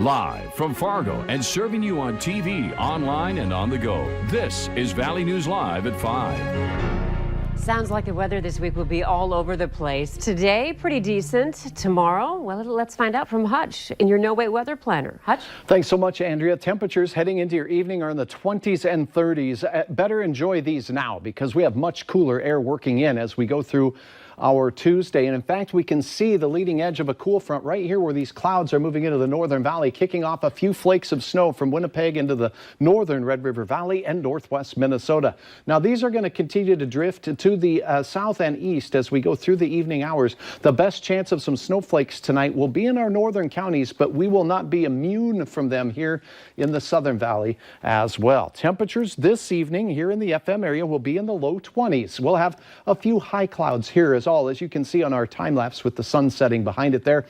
Live from Fargo and serving you on TV, online, and on the go. This is Valley News Live at 5. Sounds like the weather this week will be all over the place. Today, pretty decent. Tomorrow, well, let's find out from Hutch in your No Wait Weather Planner. Hutch? Thanks so much, Andrea. Temperatures heading into your evening are in the 20s and 30s. Better enjoy these now because we have much cooler air working in as we go through our Tuesday. And in fact, we can see the leading edge of a cool front right here where these clouds are moving into the northern valley, kicking off a few flakes of snow from Winnipeg into the northern Red River Valley and northwest Minnesota. Now, these are going to continue to drift to the south and east as we go through the evening hours. The best chance of some snowflakes tonight will be in our northern counties, but we will not be immune from them here in the southern valley as well. Temperatures this evening here in the FM area will be in the low 20s. We'll have a few high clouds here as you can see on our time lapse with the sun setting behind it there.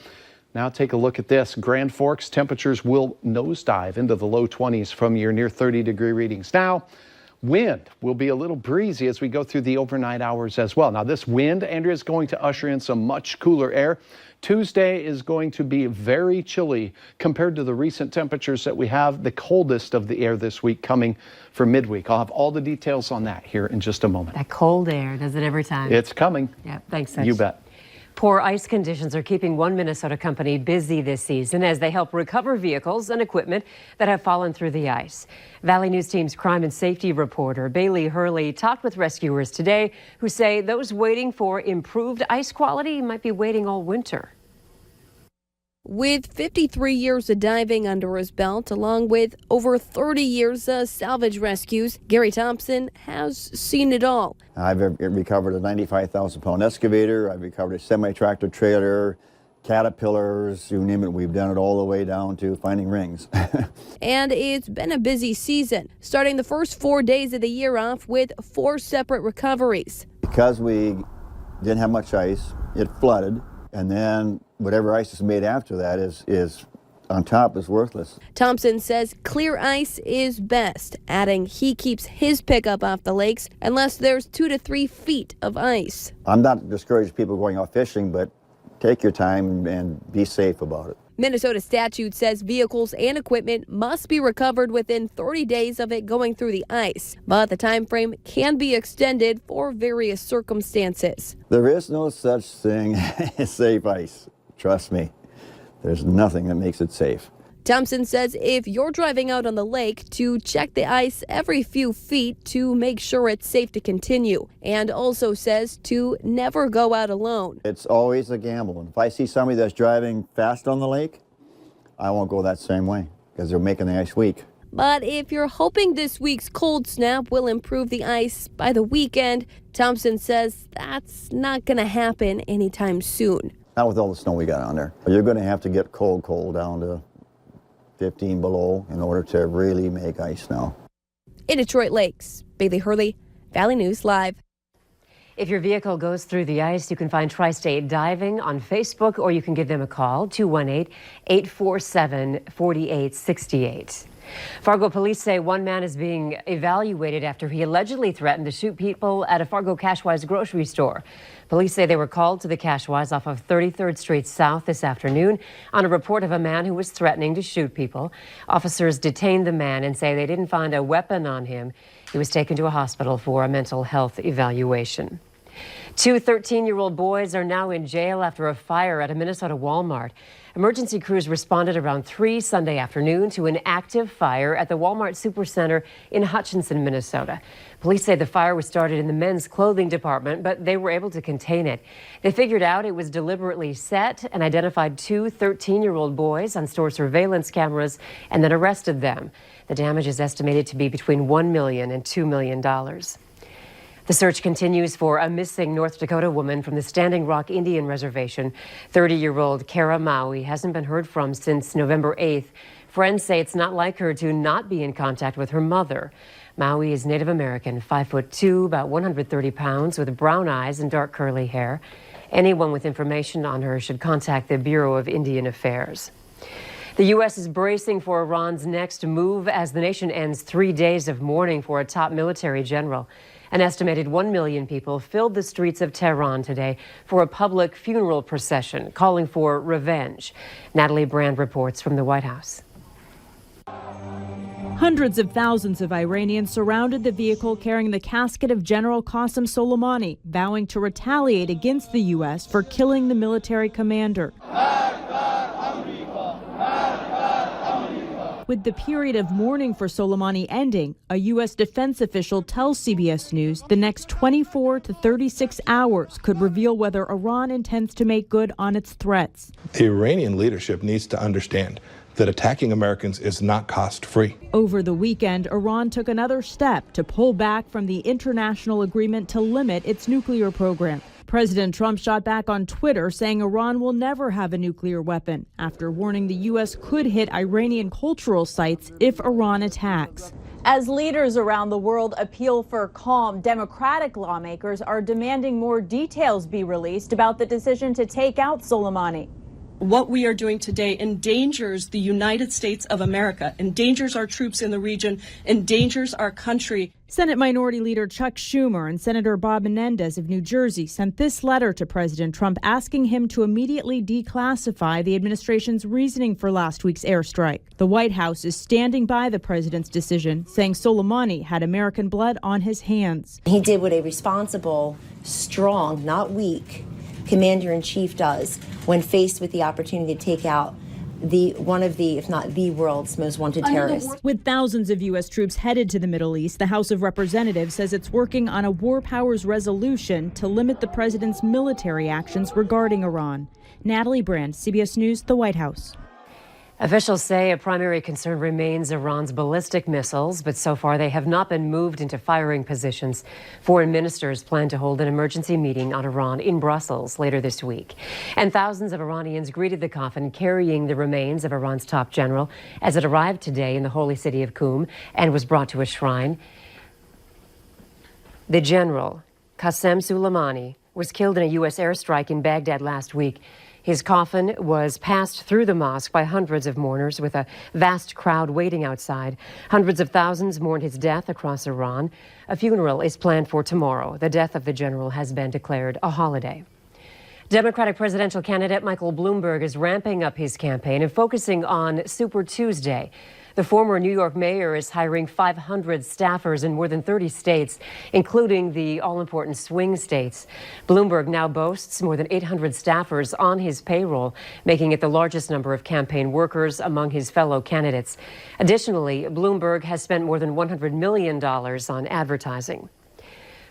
Now take a look at this. Grand Forks temperatures will nosedive into the low 20s from your near 30-degree readings. Now, wind will be a little breezy as we go through the overnight hours as well. Now, this wind, Andrea, is going to usher in some much cooler air. Tuesday is going to be very chilly compared to the recent temperatures that we have, the coldest of the air this week coming for midweek. I'll have all the details on that here in just a moment. That cold air does it every time. It's coming. Yeah, thanks, Hutch. You bet. Poor ice conditions are keeping one Minnesota company busy this season as they help recover vehicles and equipment that have fallen through the ice. Valley News Team's crime and safety reporter Bailey Hurley talked with rescuers today who say those waiting for improved ice quality might be waiting all winter. With 53 years of diving under his belt, along with over 30 years of salvage rescues, Gary Thompson has seen it all. I've recovered a 95,000-pound excavator. I've recovered a semi-tractor trailer, caterpillars, you name it. We've done it all the way down to finding rings. And it's been a busy season, starting the first 4 days of the year off with 4 separate recoveries. Because we didn't have much ice, it flooded, and then whatever ice is made after that is on top is worthless. Thompson says clear ice is best, adding he keeps his pickup off the lakes unless there's 2 to 3 feet of ice. I'm not discouraging people going out fishing, but take your time and be safe about it. Minnesota statute says vehicles and equipment must be recovered within 30 days of it going through the ice, but the time frame can be extended for various circumstances. There is no such thing as safe ice. Trust me, there's nothing that makes it safe. Thompson says if you're driving out on the lake, to check the ice every few feet to make sure it's safe to continue, and also says to never go out alone. It's always a gamble. And if I see somebody that's driving fast on the lake, I won't go that same way because they're making the ice weak. But if you're hoping this week's cold snap will improve the ice by the weekend, Thompson says that's not going to happen anytime soon. Not with all the snow we got on there. You're going to have to get cold down to 15 below in order to really make ice now. In Detroit Lakes, Bailey Hurley, Valley News Live. If your vehicle goes through the ice, you can find Tri-State Diving on Facebook, or you can give them a call, 218-847-4868. Fargo police say one man is being evaluated after he allegedly threatened to shoot people at a Fargo Cashwise grocery store. Police say they were called to the Cashwise off of 33rd Street South this afternoon on a report of a man who was threatening to shoot people. Officers detained the man and say they didn't find a weapon on him. He was taken to a hospital for a mental health evaluation. 2 13-year-old boys are now in jail after a fire at a Minnesota Walmart. Emergency crews responded around 3 Sunday afternoon to an active fire at the Walmart Supercenter in Hutchinson, Minnesota. Police say the fire was started in the men's clothing department, but they were able to contain it. They figured out it was deliberately set and identified 2 13-year-old boys on store surveillance cameras and then arrested them. The damage is estimated to be between $1 million and $2 million. The search continues for a missing North Dakota woman from the Standing Rock Indian Reservation. 30-year-old Kara Maui hasn't been heard from since November 8th. Friends say it's not like her to not be in contact with her mother. Maui is Native American, 5'2", about 130 pounds, with brown eyes and dark curly hair. Anyone with information on her should contact the Bureau of Indian Affairs. The U.S. is bracing for Iran's next move as the nation ends 3 days of mourning for a top military general. An estimated 1 million people filled the streets of Tehran today for a public funeral procession calling for revenge. Natalie Brand reports from the White House. Hundreds of thousands of Iranians surrounded the vehicle carrying the casket of General Qasem Soleimani, vowing to retaliate against the U.S. for killing the military commander. With the period of mourning for Soleimani ending, a U.S. defense official tells CBS News the next 24 to 36 hours could reveal whether Iran intends to make good on its threats. The Iranian leadership needs to understand that attacking Americans is not cost-free. Over the weekend, Iran took another step to pull back from the international agreement to limit its nuclear program. President Trump shot back on Twitter saying Iran will never have a nuclear weapon, after warning the U.S. could hit Iranian cultural sites if Iran attacks. As leaders around the world appeal for calm, Democratic lawmakers are demanding more details be released about the decision to take out Soleimani. What we are doing today endangers the United States of America, endangers our troops in the region, endangers our country. Senate Minority Leader Chuck Schumer and Senator Bob Menendez of New Jersey sent this letter to President Trump asking him to immediately declassify the administration's reasoning for last week's airstrike. The White House is standing by the president's decision, saying Soleimani had American blood on his hands. He did what a responsible, strong, not weak, commander-in-chief does when faced with the opportunity to take out one of the, if not the world's most wanted terrorists. With thousands of U.S. troops headed to the Middle East, the House of Representatives says it's working on a war powers resolution to limit the president's military actions regarding Iran. Natalie Brand, CBS News, the White House. Officials say a primary concern remains Iran's ballistic missiles, but so far they have not been moved into firing positions. Foreign ministers plan to hold an emergency meeting on Iran in Brussels later this week. And thousands of Iranians greeted the coffin carrying the remains of Iran's top general as it arrived today in the holy city of Qum and was brought to a shrine. The general, Qasem Soleimani, was killed in a U.S. airstrike in Baghdad last week. His coffin was passed through the mosque by hundreds of mourners with a vast crowd waiting outside. Hundreds of thousands mourned his death across Iran. A funeral is planned for tomorrow. The death of the general has been declared a holiday. Democratic presidential candidate Michael Bloomberg is ramping up his campaign and focusing on Super Tuesday. The former New York mayor is hiring 500 staffers in more than 30 states, including the all-important swing states. Bloomberg now boasts more than 800 staffers on his payroll, making it the largest number of campaign workers among his fellow candidates. Additionally, Bloomberg has spent more than $100 million on advertising.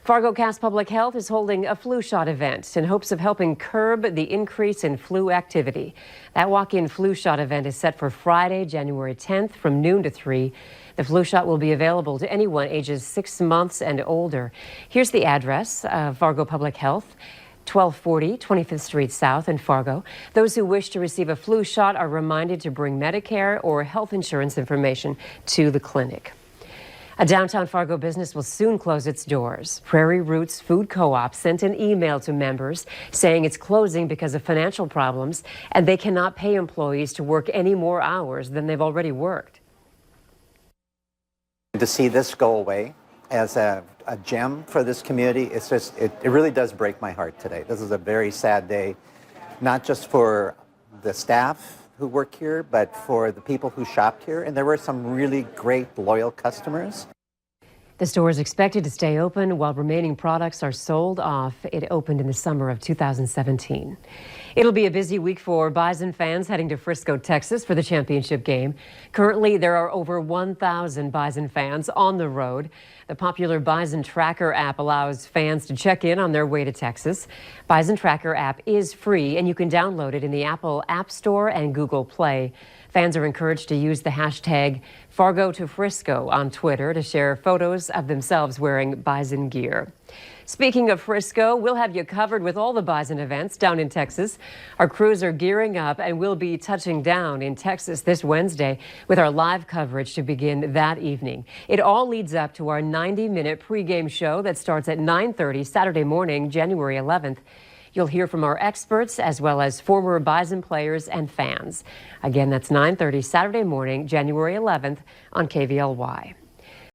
Fargo Cass Public Health is holding a flu shot event in hopes of helping curb the increase in flu activity. That walk-in flu shot event is set for Friday, January 10th from noon to 3. The flu shot will be available to anyone ages 6 months and older. Here's the address of Fargo Public Health. 1240 25th Street South in Fargo. Those who wish to receive a flu shot are reminded to bring Medicare or health insurance information to the clinic. A downtown Fargo business will soon close its doors. Prairie Roots Food Co-op sent an email to members saying it's closing because of financial problems and they cannot pay employees to work any more hours than they've already worked. To see this go away as a gem for this community, it's just, it really does break my heart today. This is a very sad day, not just for the staff who work here, but for the people who shopped here. And there were some really great, loyal customers. The store is expected to stay open while remaining products are sold off. It opened in the summer of 2017. It'll be a busy week for Bison fans heading to Frisco, Texas for the championship game. Currently, there are over 1,000 Bison fans on the road. The popular Bison Tracker app allows fans to check in on their way to Texas. Bison Tracker app is free, and you can download it in the Apple App Store and Google Play. Fans are encouraged to use the hashtag #FargoToFrisco on Twitter to share photos of themselves wearing Bison gear. Speaking of Frisco, we'll have you covered with all the Bison events down in Texas. Our crews are gearing up and we'll be touching down in Texas this Wednesday with our live coverage to begin that evening. It all leads up to our 90-minute pregame show that starts at 9:30 Saturday morning, January 11th. You'll hear from our experts as well as former Bison players and fans. Again, that's 9:30 Saturday morning, January 11th on KVLY.